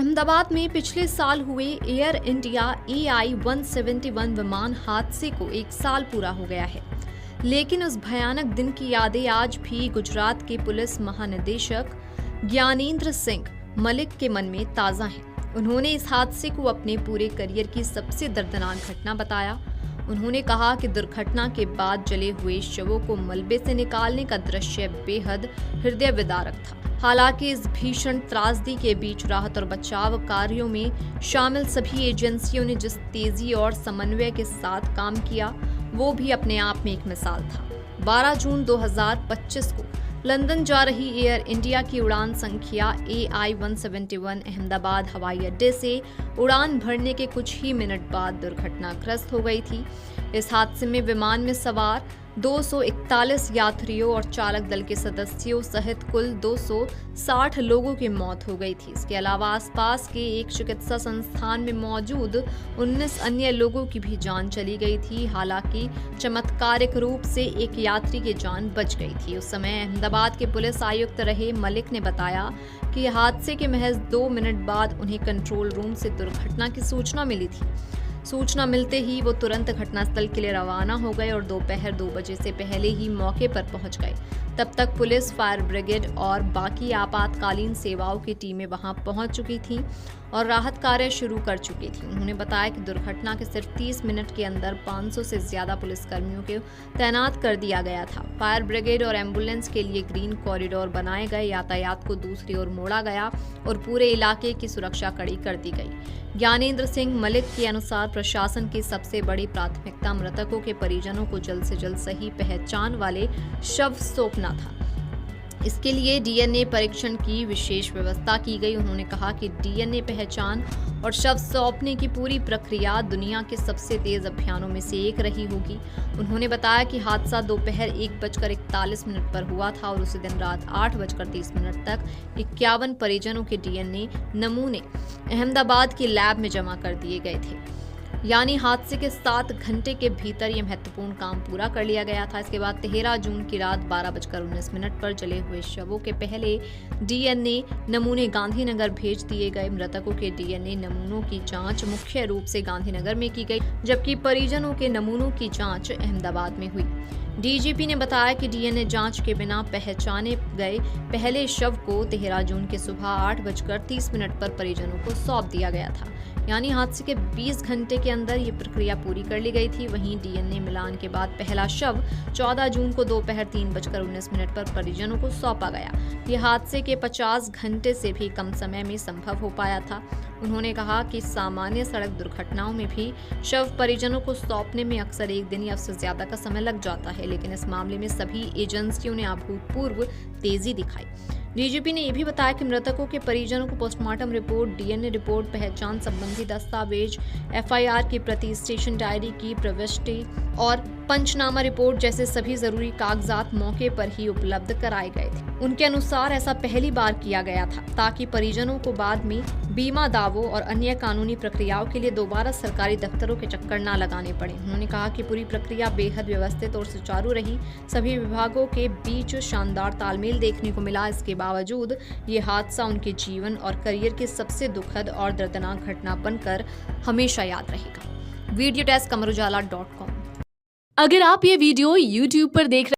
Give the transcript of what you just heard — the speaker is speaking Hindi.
अहमदाबाद में पिछले साल हुए एयर इंडिया AI-171 विमान हादसे को 1 साल पूरा हो गया है, लेकिन उस भयानक दिन की यादें आज भी गुजरात के पुलिस महानिदेशक ज्ञानेंद्र सिंह मलिक के मन में ताज़ा हैं। उन्होंने इस हादसे को अपने पूरे करियर की सबसे दर्दनाक घटना बताया। उन्होंने कहा कि दुर्घटना के बाद जले हुए शवों को मलबे से निकालने का दृश्य बेहद हृदय विदारक था। हालांकि इस भीषण त्रासदी के बीच राहत और बचाव कार्यों में शामिल सभी एजेंसियों ने जिस तेजी और समन्वय के साथ काम किया, वो भी अपने आप में एक मिसाल था। 12 जून 2025 को लंदन जा रही एयर इंडिया की उड़ान संख्या AI-171 अहमदाबाद हवाई अड्डे से उड़ान भरने के कुछ ही मिनट बाद दुर्घटनाग्रस्त हो गई थी। इस हादसे में विमान में सवार 241 यात्रियों और चालक दल के सदस्यों सहित कुल 260 लोगों की मौत हो गई थी। इसके अलावा आसपास के एक चिकित्सा संस्थान में मौजूद 19 अन्य लोगों की भी जान चली गई थी। हालांकि चमत्कारिक रूप से एक यात्री की जान बच गई थी। उस समय अहमदाबाद के पुलिस आयुक्त रहे मलिक ने बताया कि हादसे के महज 2 मिनट बाद उन्हें कंट्रोल रूम से दुर्घटना की सूचना मिली थी। सूचना मिलते ही वो तुरंत घटनास्थल के लिए रवाना हो गए और दोपहर 2 बजे से पहले ही मौके पर पहुंच गए। तब तक पुलिस, फायर ब्रिगेड और बाकी आपातकालीन सेवाओं की टीमें वहां पहुंच चुकी थीं और राहत कार्य शुरू कर चुकी थी। उन्होंने बताया कि दुर्घटना के सिर्फ 30 मिनट के अंदर 500 से ज्यादा पुलिसकर्मियों को तैनात कर दिया गया था। फायर ब्रिगेड और एम्बुलेंस के लिए ग्रीन कॉरिडोर बनाए गए, यातायात को दूसरी ओर मोड़ा गया और पूरे इलाके की सुरक्षा कड़ी कर दी गई। ज्ञानेंद्र सिंह मलिक के अनुसार प्रशासन की सबसे बड़ी प्राथमिकता मृतकों के परिजनों को जल्द से जल्द सही पहचान वाले शव सौंपना था। इसके लिए डीएनए परीक्षण की विशेष व्यवस्था की गई। उन्होंने कहा कि डीएनए पहचान और शव सौंपने की पूरी प्रक्रिया दुनिया के सबसे तेज अभियानों में से एक रही होगी। उन्होंने बताया कि हादसा दोपहर 1:41 पर हुआ था और उसी दिन रात 8:30 तक 51 परिजनों के डीएनए नमूने अहमदाबाद की लैब में जमा कर दिए गए थे। यानी हादसे के 7 घंटे के भीतर यह महत्वपूर्ण काम पूरा कर लिया गया था। इसके बाद 13 जून की रात 12:19 पर जले हुए शवों के पहले डीएनए नमूने गांधीनगर भेज दिए गए। मृतकों के डीएनए नमूनों की जांच मुख्य रूप से गांधीनगर में की गई, जबकि परिजनों के नमूनों की जांच अहमदाबाद में हुई। डीजीपी ने बताया कि डीएनए जांच के बिना पहचाने गए पहले शव को 13 जून की सुबह 8:30 पर परिजनों को सौंप दिया गया था। यानी हादसे के 20 घंटे के अंदर ये प्रक्रिया पूरी कर ली गई थी। वहीं डीएनए मिलान के बाद पहला शव 14 जून को दोपहर 3:19 पर परिजनों को सौंपा गया। ये हादसे के 50 घंटे से भी कम समय में संभव हो पाया था। उन्होंने कहा कि सामान्य सड़क दुर्घटनाओं में भी शव परिजनों को सौंपने में अक्सर 1 दिन या उससे ज्यादा का समय लग जाता है, लेकिन इस मामले में सभी एजेंसियों ने अभूतपूर्व तेजी दिखाई। डीजीपी ने यह भी बताया कि मृतकों के परिजनों को पोस्टमार्टम रिपोर्ट, डीएनए रिपोर्ट, पहचान संबंधी दस्तावेज, एफआईआर की प्रति, स्टेशन डायरी की प्रविष्टि और पंचनामा रिपोर्ट जैसे सभी जरूरी कागजात मौके पर ही उपलब्ध कराए गए थे। उनके अनुसार ऐसा पहली बार किया गया था ताकि परिजनों को बाद में बीमा दावों और अन्य कानूनी प्रक्रियाओं के लिए दोबारा सरकारी दफ्तरों के चक्कर न लगाने पड़े। उन्होंने कहा कि पूरी प्रक्रिया बेहद व्यवस्थित और सुचारू रही। सभी विभागों के बीच शानदार तालमेल देखने को मिला। इसके बावजूद ये हादसा उनके जीवन और करियर की सबसे दुखद और दर्दनाक घटना बनकर हमेशा याद रहेगा। वीडियो डेस्क अमर उजाला.com। अगर आप ये वीडियो YouTube पर देख